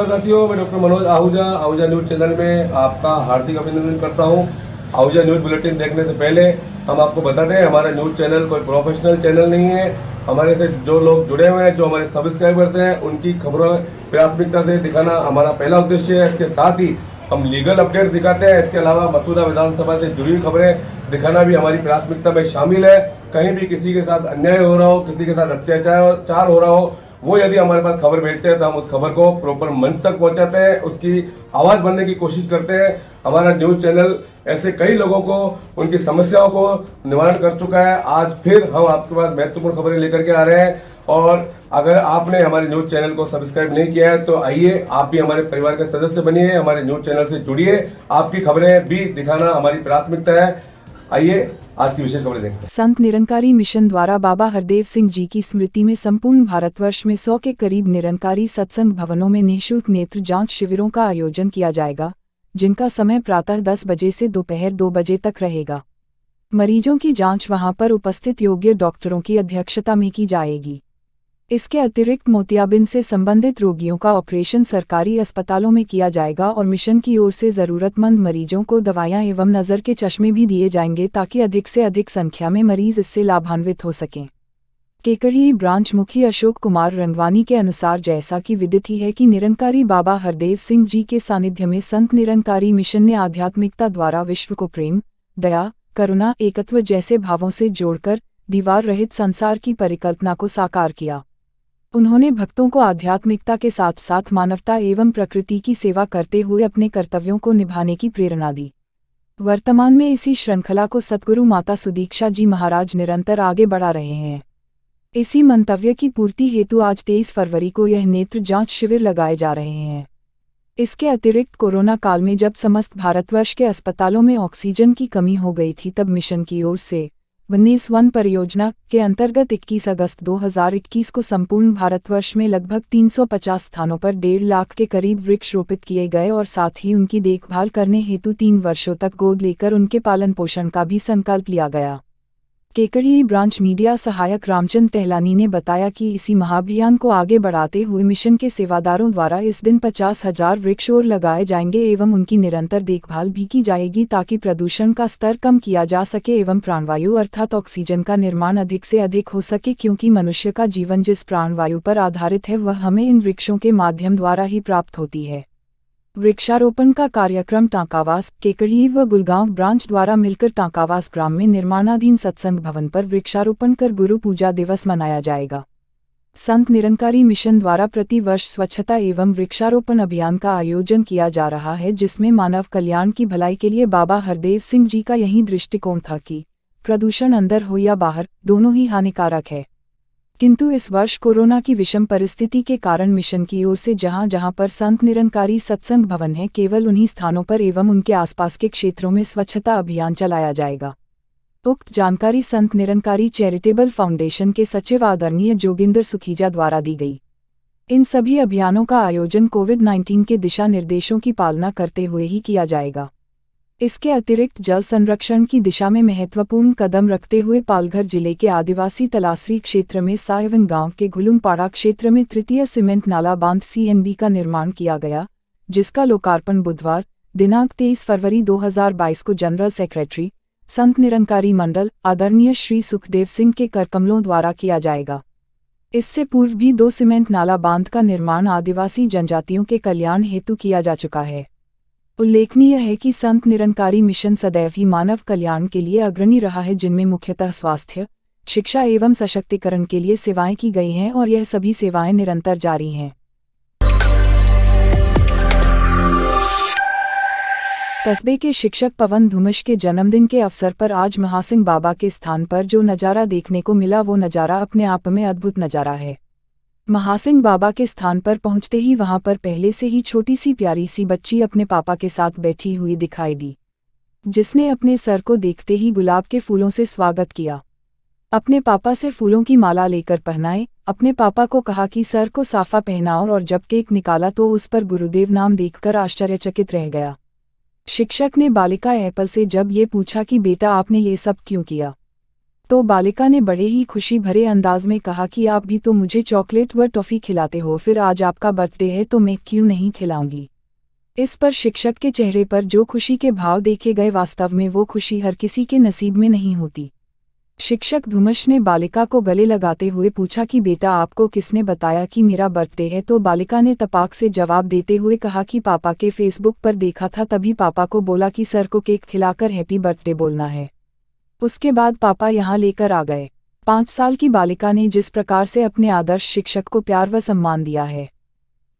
साथियों, मैं doctor Manoj Ahuja Ahuja news channel में आपका हार्दिक अभिनंदन करता हूं। आहूजा न्यूज़ बुलेटिन देखने से पहले हम आपको बता दें, हमारा न्यूज़ चैनल कोई प्रोफेशनल चैनल नहीं है। हमारे से जो लोग जुड़े हुए हैं, जो हमारे सब्सक्राइबर्स हैं, उनकी खबरों प्राथमिकता से दिखाना हमारा पहला उद्देश्य है। इसके साथ ही हम लीगल अपडेट दिखाते हैं। इसके अलावा मसूदा विधानसभा से जुड़ी खबरें दिखाना भी हमारी प्राथमिकता में शामिल है। कहीं भी किसी के साथ अन्याय हो रहा हो, किसी के साथ अत्याचार हो रहा हो, वो यदि हमारे पास खबर भेजते हैं तो हम उस खबर को प्रॉपर मंच तक पहुंचाते हैं, उसकी आवाज़ बनने की कोशिश करते हैं। हमारा न्यूज़ चैनल ऐसे कई लोगों को उनकी समस्याओं को निवारण कर चुका है। आज फिर हम आपके पास महत्वपूर्ण खबरें लेकर के आ रहे हैं। और अगर आपने हमारे न्यूज़ चैनल को सब्सक्राइब नहीं किया है तो आइए, आप भी हमारे परिवार के सदस्य बनिए, हमारे न्यूज़ चैनल से जुड़िए। आपकी खबरें भी दिखाना हमारी प्राथमिकता है। आइए आज की विशेष खबरें देखते हैं। संत निरंकारी मिशन द्वारा बाबा हरदेव सिंह जी की स्मृति में संपूर्ण भारतवर्ष में 100 के करीब निरंकारी सत्संग भवनों में निःशुल्क नेत्र जांच शिविरों का आयोजन किया जाएगा, जिनका समय प्रातः 10 बजे से दोपहर 2 बजे तक रहेगा। मरीजों की जांच वहां पर उपस्थित योग्य डॉक्टरों की अध्यक्षता में की जाएगी। इसके अतिरिक्त मोतियाबिंद से संबंधित रोगियों का ऑपरेशन सरकारी अस्पतालों में किया जाएगा और मिशन की ओर से ज़रूरतमंद मरीजों को दवाइयां एवं नज़र के चश्मे भी दिए जाएंगे, ताकि अधिक से अधिक संख्या में मरीज इससे लाभान्वित हो सकें। केकड़ी ब्रांच मुखी अशोक कुमार रंगवानी के अनुसार, जैसा कि विदित ही है कि निरंकारी बाबा हरदेव सिंह जी के सानिध्य में संत निरंकारी मिशन ने आध्यात्मिकता द्वारा विश्व को प्रेम, दया, करुणा, एकत्व जैसे भावों से जोड़कर दीवार रहित संसार की परिकल्पना को साकार किया। उन्होंने भक्तों को आध्यात्मिकता के साथ साथ मानवता एवं प्रकृति की सेवा करते हुए अपने कर्तव्यों को निभाने की प्रेरणा दी। वर्तमान में इसी श्रृंखला को सतगुरु माता सुदीक्षा जी महाराज निरंतर आगे बढ़ा रहे हैं। इसी मंतव्य की पूर्ति हेतु आज 23 फरवरी को यह नेत्र जांच शिविर लगाए जा रहे हैं। इसके अतिरिक्त कोरोना काल में जब समस्त भारतवर्ष के अस्पतालों में ऑक्सीजन की कमी हो गई थी, तब मिशन की ओर से 19 परियोजना के अंतर्गत 21 अगस्त 2021 को संपूर्ण भारतवर्ष में लगभग 350 स्थानों पर 1.5 लाख के करीब वृक्ष रोपित किए गए और साथ ही उनकी देखभाल करने हेतु 3 वर्षों तक गोद लेकर उनके पालन पोषण का भी संकल्प लिया गया। केकड़ी ब्रांच मीडिया सहायक रामचंद टहलानी ने बताया कि इसी महाअभियान को आगे बढ़ाते हुए मिशन के सेवादारों द्वारा इस दिन 50,000 वृक्ष और लगाए जाएंगे एवं उनकी निरंतर देखभाल भी की जाएगी, ताकि प्रदूषण का स्तर कम किया जा सके एवं प्राणवायु अर्थात ऑक्सीजन का निर्माण अधिक से अधिक हो सके, क्योंकि मनुष्य का जीवन जिस प्राणवायु पर आधारित है वह हमें इन वृक्षों के माध्यम द्वारा ही प्राप्त होती है। वृक्षारोपण का कार्यक्रम टांकावास, केकड़ी व गुलगांव ब्रांच द्वारा मिलकर टांकावास ग्राम में निर्माणाधीन सत्संग भवन पर वृक्षारोपण कर गुरु पूजा दिवस मनाया जाएगा। संत निरंकारी मिशन द्वारा प्रति वर्ष स्वच्छता एवं वृक्षारोपण अभियान का आयोजन किया जा रहा है, जिसमें मानव कल्याण की भलाई के लिए बाबा हरदेव सिंह जी का यही दृष्टिकोण था कि प्रदूषण अंदर हो या बाहर, दोनों ही हानिकारक है। किंतु इस वर्ष कोरोना की विषम परिस्थिति के कारण मिशन की ओर से जहां जहां पर संत निरंकारी सत्संग भवन है, केवल उन्हीं स्थानों पर एवं उनके आसपास के क्षेत्रों में स्वच्छता अभियान चलाया जाएगा। उक्त जानकारी संत निरंकारी चैरिटेबल फाउंडेशन के सचिव आदरणीय जोगिंदर सुखीजा द्वारा दी गई। इन सभी अभियानों का आयोजन कोविड-19 के दिशा निर्देशों की पालना करते हुए ही किया जाएगा। इसके अतिरिक्त जल संरक्षण की दिशा में महत्वपूर्ण कदम रखते हुए पालघर जिले के आदिवासी तलासरी क्षेत्र में सायवन गांव के घुलुमपाड़ा क्षेत्र में तृतीय सीमेंट नाला बांध CNB का निर्माण किया गया, जिसका लोकार्पण बुधवार दिनांक 23 फरवरी 2022 को जनरल सेक्रेटरी संत निरंकारी मंडल आदरणीय श्री सुखदेव सिंह के करकमलों द्वारा किया जाएगा। इससे पूर्व भी 2 सीमेंट नाला बांध का निर्माण आदिवासी जनजातियों के कल्याण हेतु किया जा चुका है। उल्लेखनीय है कि संत निरंकारी मिशन सदैव ही मानव कल्याण के लिए अग्रणी रहा है, जिनमें मुख्यतः स्वास्थ्य, शिक्षा एवं सशक्तिकरण के लिए सेवाएं की गई हैं और यह सभी सेवाएं निरंतर जारी हैं। कस्बे के शिक्षक पवन धुमश के जन्मदिन के अवसर पर आज महासिंह बाबा के स्थान पर जो नज़ारा देखने को मिला, वो नज़ारा अपने आप में अद्भुत नज़ारा है। महासिंह बाबा के स्थान पर पहुंचते ही वहां पर पहले से ही छोटी सी प्यारी सी बच्ची अपने पापा के साथ बैठी हुई दिखाई दी, जिसने अपने सर को देखते ही गुलाब के फूलों से स्वागत किया। अपने पापा से फूलों की माला लेकर पहनाए, अपने पापा को कहा कि सर को साफा पहनाओ, और जब केक निकाला तो उस पर गुरुदेव नाम देखकर आश्चर्यचकित रह गया। शिक्षक ने बालिका एप्पल से जब ये पूछा कि बेटा आपने ये सब क्यों किया, तो बालिका ने बड़े ही खुशी भरे अंदाज में कहा कि आप भी तो मुझे चॉकलेट व टॉफ़ी खिलाते हो, फिर आज आपका बर्थडे है तो मैं क्यों नहीं खिलाऊंगी। इस पर शिक्षक के चेहरे पर जो खुशी के भाव देखे गए, वास्तव में वो खुशी हर किसी के नसीब में नहीं होती। शिक्षक धुमश ने बालिका को गले लगाते हुए पूछा कि बेटा आपको किसने बताया कि मेरा बर्थडे है, तो बालिका ने तपाक से जवाब देते हुए कहा कि पापा के फेसबुक पर देखा था, तभी पापा को बोला कि सर को केक खिलाकर हैप्पी बर्थडे बोलना है। उसके बाद पापा यहाँ लेकर आ गए। 5 साल की बालिका ने जिस प्रकार से अपने आदर्श शिक्षक को प्यार व सम्मान दिया है,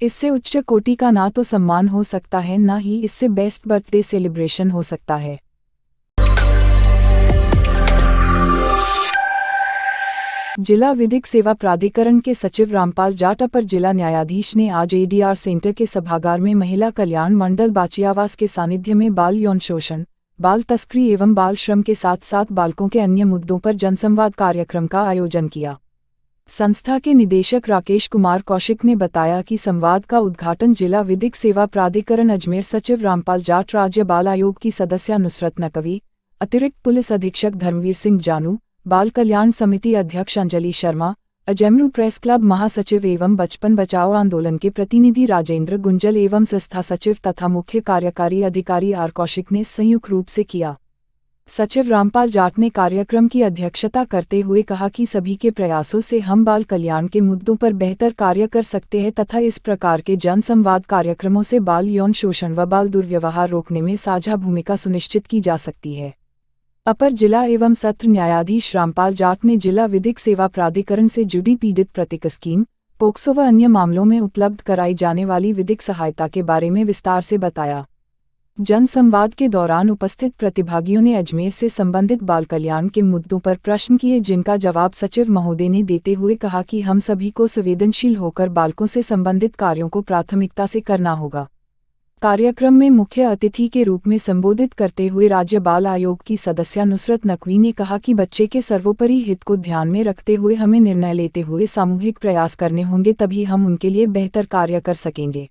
इससे उच्च कोटि का ना तो सम्मान हो सकता है, ना ही इससे बेस्ट बर्थडे सेलिब्रेशन हो सकता है। जिला विधिक सेवा प्राधिकरण के सचिव रामपाल जाट अपर जिला न्यायाधीश ने आज एडीआर सेंटर के सभागार में महिला कल्याण मंडल बाचियावास के सानिध्य में बाल यौन शोषण, बाल तस्करी एवं बाल श्रम के साथ साथ बालकों के अन्य मुद्दों पर जनसंवाद कार्यक्रम का आयोजन किया। संस्था के निदेशक राकेश कुमार कौशिक ने बताया कि संवाद का उद्घाटन जिला विधिक सेवा प्राधिकरण अजमेर सचिव रामपाल जाट, राज्य बाल आयोग की सदस्य नुसरत नकवी, अतिरिक्त पुलिस अधीक्षक धर्मवीर सिंह जानू, बाल कल्याण समिति अध्यक्ष अंजलि शर्मा, अजमेर प्रेस क्लब महासचिव एवं बचपन बचाओ आंदोलन के प्रतिनिधि राजेंद्र गुंजल एवं संस्था सचिव तथा मुख्य कार्यकारी अधिकारी आर कौशिक ने संयुक्त रूप से किया। सचिव रामपाल जाट ने कार्यक्रम की अध्यक्षता करते हुए कहा कि सभी के प्रयासों से हम बाल कल्याण के मुद्दों पर बेहतर कार्य कर सकते हैं तथा इस प्रकार के जन संवाद कार्यक्रमों से बाल यौन शोषण व बाल दुर्व्यवहार रोकने में साझा भूमिका सुनिश्चित की जा सकती है। अपर जिला एवं सत्र न्यायाधीश रामपाल जाट ने जिला विधिक सेवा प्राधिकरण से जुड़ी पीड़ित प्रतिक स्कीम, पोक्सो व अन्य मामलों में उपलब्ध कराई जाने वाली विधिक सहायता के बारे में विस्तार से बताया। जन संवाद के दौरान उपस्थित प्रतिभागियों ने अजमेर से संबंधित बाल कल्याण के मुद्दों पर प्रश्न किए, जिनका जवाब सचिव महोदय ने देते हुए कहा कि हम सभी को संवेदनशील होकर बालकों से संबंधित कार्यों को प्राथमिकता से करना होगा। कार्यक्रम में मुख्य अतिथि के रूप में संबोधित करते हुए राज्य बाल आयोग की सदस्य नुसरत नकवी ने कहा कि बच्चे के सर्वोपरि हित को ध्यान में रखते हुए हमें निर्णय लेते हुए सामूहिक प्रयास करने होंगे, तभी हम उनके लिए बेहतर कार्य कर सकेंगे।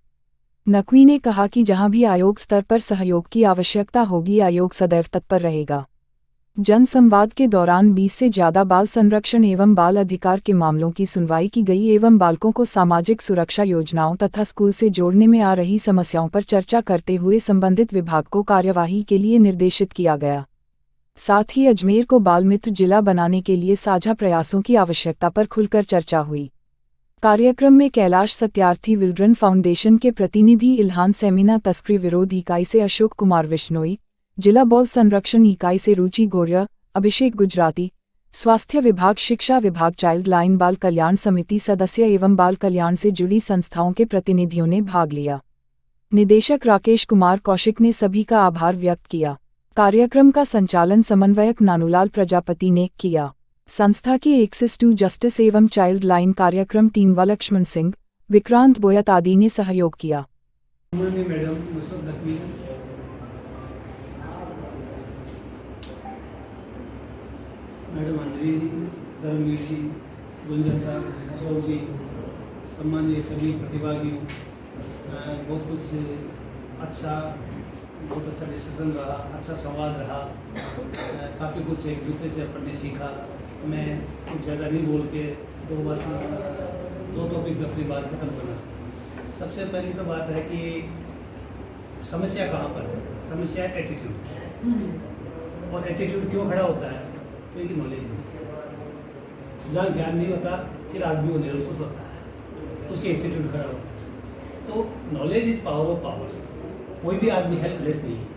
नकवी ने कहा कि जहां भी आयोग स्तर पर सहयोग की आवश्यकता होगी, आयोग सदैव तत्पर रहेगा। जन संवाद के दौरान 20 से ज्यादा बाल संरक्षण एवं बाल अधिकार के मामलों की सुनवाई की गई एवं बालकों को सामाजिक सुरक्षा योजनाओं तथा स्कूल से जोड़ने में आ रही समस्याओं पर चर्चा करते हुए संबंधित विभाग को कार्यवाही के लिए निर्देशित किया गया। साथ ही अजमेर को बाल मित्र जिला बनाने के लिए साझा प्रयासों की आवश्यकता पर खुलकर चर्चा हुई। कार्यक्रम में कैलाश सत्यार्थी विल्ड्रन फाउंडेशन के प्रतिनिधि इल्हान सेमिना, तस्करी विरोध इकाई से अशोक कुमार विश्नोई, जिला बाल संरक्षण इकाई से रुचि गौरिया, अभिषेक गुजराती, स्वास्थ्य विभाग, शिक्षा विभाग, चाइल्ड लाइन, बाल कल्याण समिति सदस्य एवं बाल कल्याण से जुड़ी संस्थाओं के प्रतिनिधियों ने भाग लिया। निदेशक राकेश कुमार कौशिक ने सभी का आभार व्यक्त किया। कार्यक्रम का संचालन समन्वयक नानूलाल प्रजापति ने किया। संस्था की एक्सेस टू जस्टिस एवं चाइल्ड लाइन कार्यक्रम टीम व लक्ष्मण सिंह, विक्रांत बोयत आदि ने सहयोग किया। मैडम अंजलि जी, धर्मवीर जी, गुंजन साहब, अशोक जी, सम्मानीय सभी प्रतिभागियों, बहुत अच्छा डिस्कशन रहा, अच्छा संवाद रहा, काफ़ी कुछ एक दूसरे से अपन ने सीखा। मैं कुछ ज़्यादा नहीं बोल के दो टॉपिक अपनी बात खत्म करना। सबसे पहली तो बात है कि समस्या कहाँ पर है। समस्या है एटीट्यूड। और एटीट्यूड क्यों खड़ा होता है? क्योंकि नॉलेज नहीं। जहाँ ज्ञान नहीं होता फिर आदमी वो निरंकुश होता है, उसके एटीट्यूड खड़ा होता है। तो knowledge is power of powers. कोई भी आदमी हेल्पलेस नहीं है।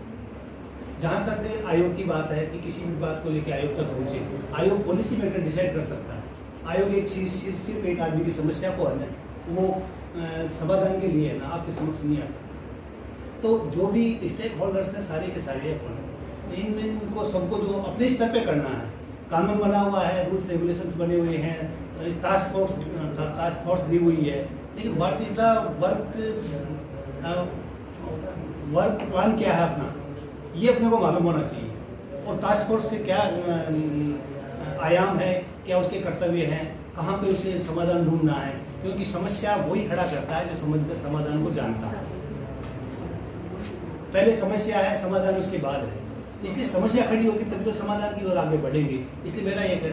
जहाँ तक आयोग की बात है कि किसी भी बात को लेकर आयोग तक पहुँचे, आयोग पॉलिसी मेकर डिसाइड कर सकता है। आयोग एक चीज सिर्फ एक आदमी की समस्या को है ना, वो समाधान के लिए है ना, आपके समक्ष नहीं आ सकता। तो जो भी स्टेक होल्डर्स हैं सारे के सारे अपन इनमें इनको सबको जो अपने स्तर पे करना है, कानून बना हुआ है, रूल्स रेगुलेशंस बने हुए हैं, टास्क फोर्स दी हुई है, लेकिन what is the work plan क्या है अपना, ये अपने को मालूम होना चाहिए। और टास्क फोर्स से क्या आयाम है, क्या उसके कर्तव्य हैं, कहाँ पे उसे समाधान ढूंढना है, क्योंकि समस्या वही खड़ा करता है जो समझकर समाधान को जानता है। पहले समस्या है, समाधान उसके बाद है। इसलिए समस्या खड़ी होगी तभी तो समाधान की ओर आगे बढ़ेंगे। इसलिए मेरा ये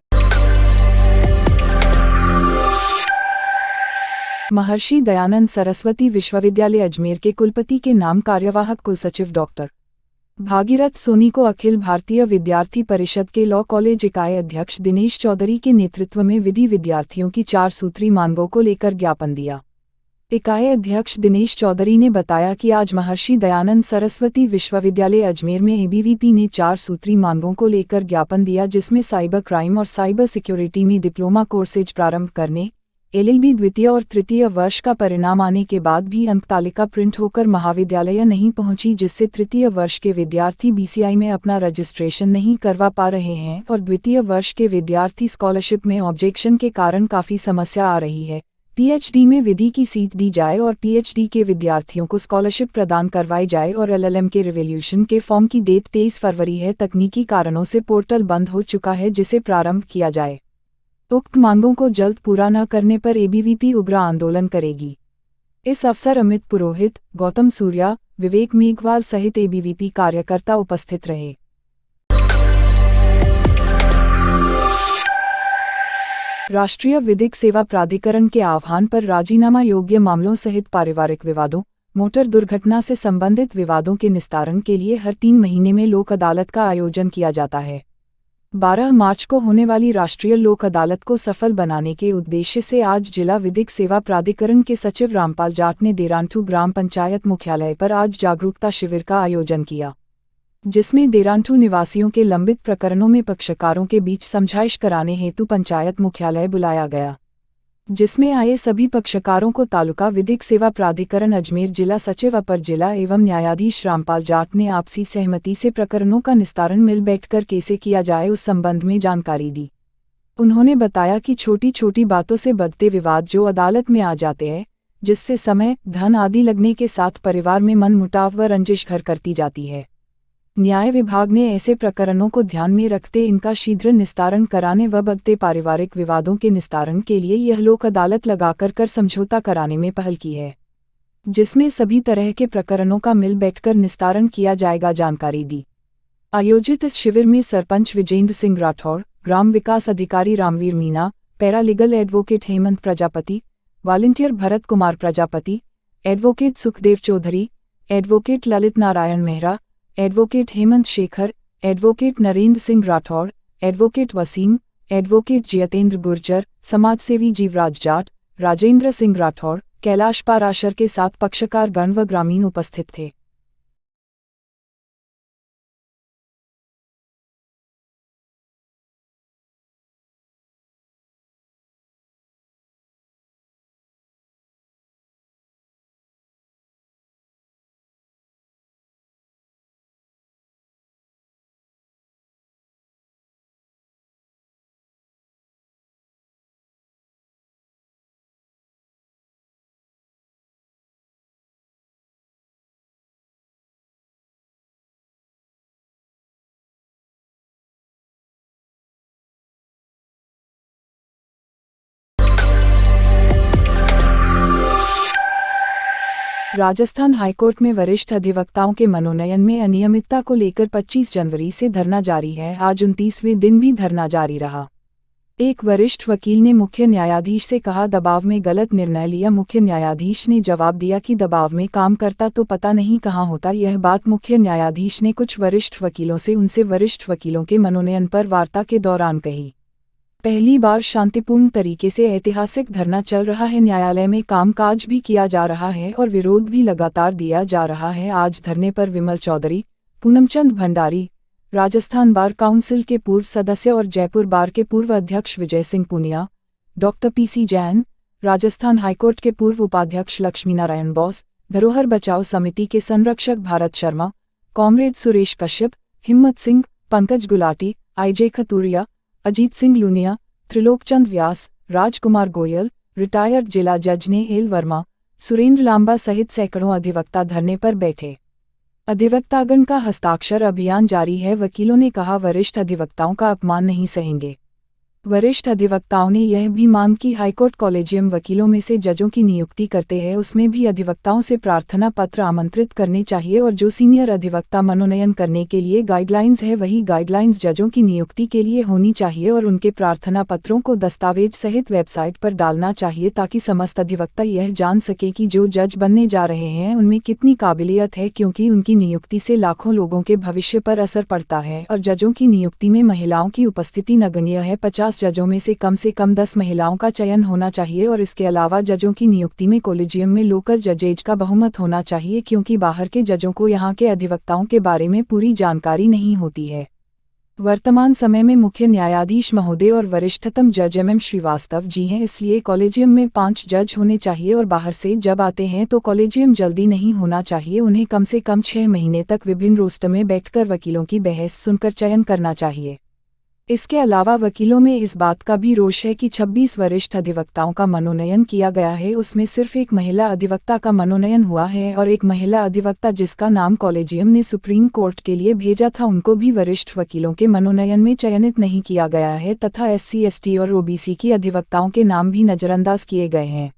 महर्षि दयानंद सरस्वती विश्वविद्यालय अजमेर के कुलपति के नाम कार्यवाहक कुलसचिव डॉक्टर भागीरथ सोनी को अखिल भारतीय विद्यार्थी परिषद के लॉ कॉलेज इकाई अध्यक्ष दिनेश चौधरी के नेतृत्व में विधि विद्यार्थियों की 4 सूत्री मांगों को लेकर ज्ञापन दिया। इकाई अध्यक्ष दिनेश चौधरी ने बताया कि आज महर्षि दयानंद सरस्वती विश्वविद्यालय अजमेर में एबीवीपी ने 4 सूत्री मांगों को लेकर ज्ञापन दिया, जिसमें साइबर क्राइम और साइबर सिक्योरिटी में डिप्लोमा कोर्सेज प्रारंभ करने, एलएलबी द्वितीय और तृतीय वर्ष का परिणाम आने के बाद भी अंक तालिका प्रिंट होकर महाविद्यालय नहीं पहुंची, जिससे तृतीय वर्ष के विद्यार्थी बीसीआई में अपना रजिस्ट्रेशन नहीं करवा पा रहे हैं और द्वितीय वर्ष के विद्यार्थी स्कॉलरशिप में ऑब्जेक्शन के कारण काफ़ी समस्या आ रही है। पीएचडी में विधि की सीट दी जाए और पीएचडी के विद्यार्थियों को स्कॉलरशिप प्रदान करवाई जाए और एलएलएम के रिवोल्यूशन के फॉर्म की डेट 23 फरवरी है। तकनीकी कारणों से पोर्टल बंद हो चुका है, जिसे प्रारंभ किया जाए। उक्त मांगों को जल्द पूरा न करने पर एबीवीपी उग्र आंदोलन करेगी। इस अवसर अमित पुरोहित, गौतम सूर्या, विवेक मेघवाल सहित एबीवीपी कार्यकर्ता उपस्थित रहे। राष्ट्रीय विधिक सेवा प्राधिकरण के आह्वान पर राजीनामा योग्य मामलों सहित पारिवारिक विवादों, मोटर दुर्घटना से संबंधित विवादों के निस्तारण के लिए हर 3 महीने में लोक अदालत का आयोजन किया जाता है। 12 मार्च को होने वाली राष्ट्रीय लोक अदालत को सफल बनाने के उद्देश्य से आज जिला विधिक सेवा प्राधिकरण के सचिव रामपाल जाट ने देरांठू ग्राम पंचायत मुख्यालय पर आज जागरूकता शिविर का आयोजन किया, जिसमें देरांठू निवासियों के लंबित प्रकरणों में पक्षकारों के बीच समझाइश कराने हेतु पंचायत मुख्यालय बुलाया गया, जिसमें आए सभी पक्षकारों को तालुका विधिक सेवा प्राधिकरण अजमेर जिला सचिव अपर जिला एवं न्यायाधीश रामपाल जाट ने आपसी सहमति से प्रकरणों का निस्तारण मिल बैठकर कैसे किया जाए उस संबंध में जानकारी दी। उन्होंने बताया कि छोटी छोटी बातों से बढ़ते विवाद जो अदालत में आ जाते हैं, जिससे समय, धन आदि लगने के साथ परिवार में मनमुटाव व रंजिश घर करती जाती है। न्याय विभाग ने ऐसे प्रकरणों को ध्यान में रखते इनका शीघ्र निस्तारण कराने व बढ़ते पारिवारिक विवादों के निस्तारण के लिए यह लोक अदालत लगाकर समझौता कराने में पहल की है, जिसमें सभी तरह के प्रकरणों का मिल बैठकर निस्तारण किया जाएगा, जानकारी दी। आयोजित इस शिविर में सरपंच विजेंद्र सिंह राठौड़, ग्राम विकास अधिकारी Ramveer Meena, paralegal advocate Hemant Prajapati, volunteer Bharat Kumar Prajapati, advocate Sukhdev Chaudhary, advocate Lalit Narayan Mehra, advocate Hemant Shekhar, advocate Narendra Singh Rathore, advocate Waseem, advocate Jitendra Gurjar, समाजसेवी जीवराज जाट, राजेंद्र सिंह राठौड़, कैलाश पाराशर के साथ पक्षकार गण व ग्रामीण उपस्थित थे। राजस्थान हाईकोर्ट में वरिष्ठ अधिवक्ताओं के मनोनयन में अनियमितता को लेकर 25 जनवरी से धरना जारी है। आज 29वें दिन भी धरना जारी रहा। एक वरिष्ठ वकील ने मुख्य न्यायाधीश से कहा, दबाव में गलत निर्णय लिया। मुख्य न्यायाधीश ने जवाब दिया कि दबाव में काम करता तो पता नहीं कहाँ होता। यह बात मुख्य न्यायाधीश ने कुछ वरिष्ठ वकीलों से उनसे वरिष्ठ वकीलों के मनोनयन पर वार्ता के दौरान कही। पहली बार शांतिपूर्ण तरीके से ऐतिहासिक धरना चल रहा है। न्यायालय में कामकाज भी किया जा रहा है और विरोध भी लगातार दिया जा रहा है। आज धरने पर विमल चौधरी, पूनमचंद भंडारी, राजस्थान बार काउंसिल के पूर्व सदस्य और जयपुर बार के पूर्व अध्यक्ष Vijay Singh Poonia, doctor PC Jain, Rajasthan high court के पूर्व उपाध्यक्ष लक्ष्मीनारायण बोस, धरोहर बचाओ समिति के संरक्षक भारत शर्मा, कॉमरेड सुरेश कश्यप, हिम्मत सिंह, पंकज गुलाटी, आईजे खतूरिया, अजीत सिंह लूनिया, त्रिलोकचंद व्यास, राजकुमार गोयल, रिटायर्ड जिला जज ने एल वर्मा, सुरेंद्र लांबा सहित सैकड़ों अधिवक्ता धरने पर बैठे। अधिवक्तागण का हस्ताक्षर अभियान जारी है। वकीलों ने कहा, वरिष्ठ अधिवक्ताओं का अपमान नहीं सहेंगे। वरिष्ठ अधिवक्ताओं ने यह भी मांग की हाईकोर्ट कॉलेजियम वकीलों में से जजों की नियुक्ति करते हैं उसमें भी अधिवक्ताओं से प्रार्थना पत्र आमंत्रित करने चाहिए और जो सीनियर अधिवक्ता मनोनयन करने के लिए गाइडलाइंस है वही गाइडलाइंस जजों की नियुक्ति के लिए होनी चाहिए और उनके प्रार्थना पत्रों को दस्तावेज सहित वेबसाइट पर डालना चाहिए ताकि समस्त अधिवक्ता यह जान सके कि जो जज बनने जा रहे हैं उनमें कितनी काबिलियत है, क्योंकि उनकी नियुक्ति से लाखों लोगों के भविष्य पर असर पड़ता है और जजों की नियुक्ति में महिलाओं की उपस्थिति नगण्य है। 50 जजों में से कम 10 महिलाओं का चयन होना चाहिए और इसके अलावा जजों की नियुक्ति में कॉलेजियम में लोकल जजेज का बहुमत होना चाहिए, क्योंकि बाहर के जजों को यहाँ के अधिवक्ताओं के बारे में पूरी जानकारी नहीं होती है। वर्तमान समय में मुख्य न्यायाधीश महोदय और वरिष्ठतम जज MM श्रीवास्तव जी हैं, इसलिए कॉलेजियम में 5 जज होने चाहिए और बाहर से जब आते हैं तो कॉलेजियम जल्दी नहीं होना चाहिए, उन्हें कम से कम 6 महीने तक विभिन्न रोस्टर में बैठकर वकीलों की बहस सुनकर चयन करना चाहिए। इसके अलावा वकीलों में इस बात का भी रोष है कि 26 वरिष्ठ अधिवक्ताओं का मनोनयन किया गया है, उसमें सिर्फ एक महिला अधिवक्ता का मनोनयन हुआ है और एक महिला अधिवक्ता जिसका नाम कॉलेजियम ने सुप्रीम कोर्ट के लिए भेजा था उनको भी वरिष्ठ वकीलों के मनोनयन में चयनित नहीं किया गया है तथा SC ST और OBC की अधिवक्ताओं के नाम भी नज़रअंदाज किए गए हैं।